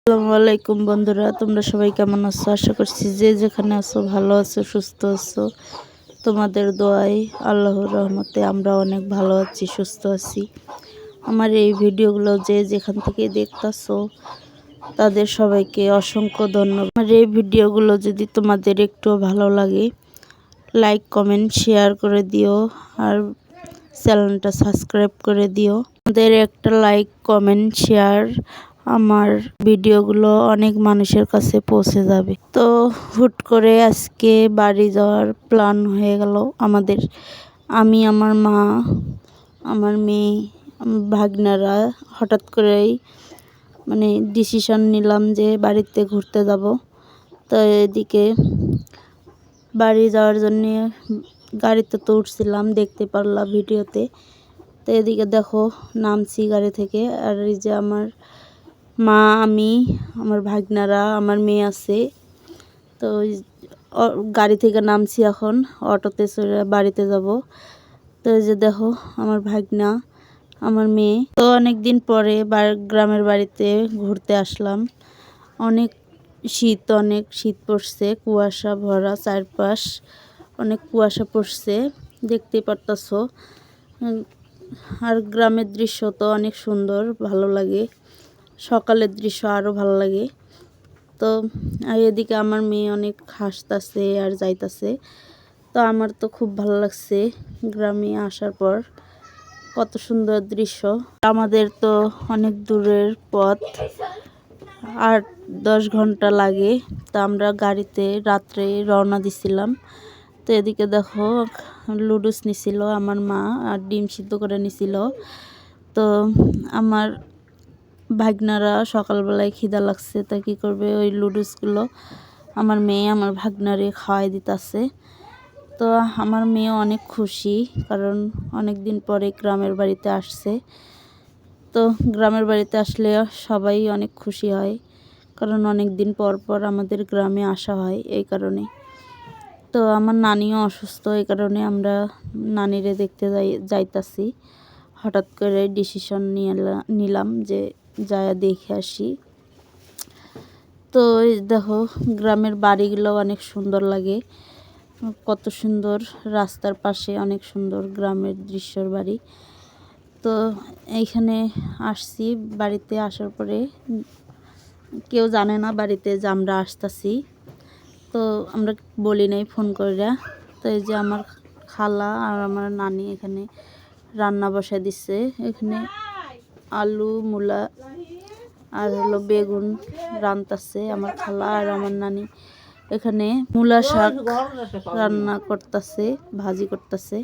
আসসালামু আলাইকুম বন্ধুরা, তোমরা সবাই কেমন আছো? আশা করছি যে যেখানে আছো ভালো আছো, সুস্থ আছো। তোমাদের দোয়ায় আল্লাহর রহমতে আমরা অনেক ভালো আছি, সুস্থ আছি। আমার এই ভিডিওগুলো যে যেখান থেকে দেখতাছো তাদের সবাইকে অসংখ্য ধন্যবাদ। আমার এই ভিডিওগুলো যদি তোমাদের একটু ভালো লাগে, লাইক কমেন্ট শেয়ার করে দিও আর চ্যানেলটা সাবস্ক্রাইব করে দিও। আমাদের একটা লাইক কমেন্ট শেয়ার আমার ভিডিওগুলো অনেক মানুষের কাছে পৌঁছে যাবে। তো হুট করে আজকে বাড়ি যাওয়ার প্ল্যান হয়ে গেল আমাদের। আমি, আমার মা, আমার মেয়ে, ভাগনারা হঠাৎ করেই ডিসিশন নিলাম যে বাড়িতে ঘুরতে যাব। তো এদিকে বাড়ি যাওয়ার জন্যে গাড়িতে তো উঠছিলাম, দেখতে পারলাম ভিডিওতে। তো এদিকে দেখো নামছি গাড়ি থেকে, আর এই যে আমার মা, আমি, আমার ভাগনারা, আমার মেয়ে আছে। তো গাড়ি থেকে নামছি, এখন অটোতে চড়ে বাড়িতে যাব। তো এই যে দেখো আমার ভাগনা, আমার মেয়ে। তো অনেক দিন পরে গ্রামের বাড়িতে ঘুরতে আসলাম। অনেক শীত পড়ছে, কুয়াশা ভরা চারপাশ, অনেক কুয়াশা পড়ছে, দেখতে পারতাছো। আর গ্রামের দৃশ্য তো অনেক সুন্দর, ভালো লাগে। সকালের দৃশ্য আরও ভালো লাগে। তো এদিকে আমার মেয়ে অনেক হাসতাছে আর যাইতাছে। তো আমার তো খুব ভালো লাগছে গ্রামে আসার পর, কত সুন্দর দৃশ্য। আমাদের তো অনেক দূরের পথ, 8-10 ঘন্টা লাগে। তো আমরা গাড়িতে রাত্রে রওনা দিছিলাম। তো এদিকে দেখো লুডুস নিছিল আমার মা, আর ডিম সিদ্ধ করে নিছিল। তো আমার ভাগনারা সকালবেলায় খিদা লাগছে, তা কী করবে, ওই লুডুসগুলো আমার মেয়ে আমার ভাগনারে খাওয়াই দিতেছে। তো আমার মেয়ে অনেক খুশি, কারণ অনেক দিন পরে গ্রামের বাড়িতে আসছে। তো গ্রামের বাড়িতে আসলে সবাই অনেক খুশি হয়, কারণ অনেক দিন পর পর আমাদের গ্রামে আসা হয় এই কারণে। তো আমার নানিও অসুস্থ, এই কারণে আমরা নানিরে দেখতে যাইতাছি। হঠাৎ করে ডিসিশন নিলাম যে যায় দেখে আসি। তো দেখো গ্রামের বাড়িগুলো অনেক সুন্দর লাগে, কত সুন্দর, রাস্তার পাশে অনেক সুন্দর গ্রামের দৃশ্যর বাড়ি। তো এইখানে আসছি, বাড়িতে আসার পরে কেউ জানে না বাড়িতে যে আমরা আসতেছি। তো আমরা বলি নাই ফোন করে। তো এই যে আমার খালা আর আমার নানি এখানে রান্না বসায় দিচ্ছে। এখানে আলু, মূলা আর হলো বেগুন রান্তাছে আমার খালা, আর আমার নানি এখানে মূলা শাক রান্না করতেছে, ভাজি করতেছে।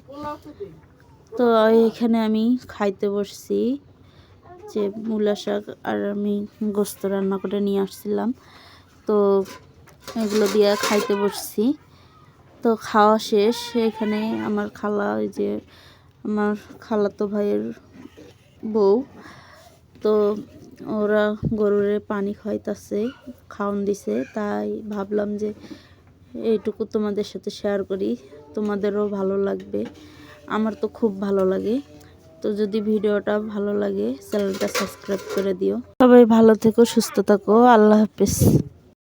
তো এখানে আমি খাইতে বসছি, যে মূলা শাক আর আমি গোস্ত রান্না করে নিয়ে আসছিলাম। তো এগুলো দিয়ে খাইতে বসছি। তো খাওয়া শেষ। এখানে আমার খালা, ওই যে আমার খালাতো ভাইয়ের বউ, তো ওরা গরুরে পানি খাওয়াইতেছে, খাওয়ান দিছে। তাই ভাবলাম যে এইটুকু তোমাদের সাথে শেয়ার করি, তোমাদেরও ভালো লাগবে। আমার তো খুব ভালো লাগে। তো যদি ভিডিওটা ভালো লাগে চ্যানেলটা সাবস্ক্রাইব করে দিও। সবাই ভালো থেকো, সুস্থ থাকো, আল্লাহ হাফেজ।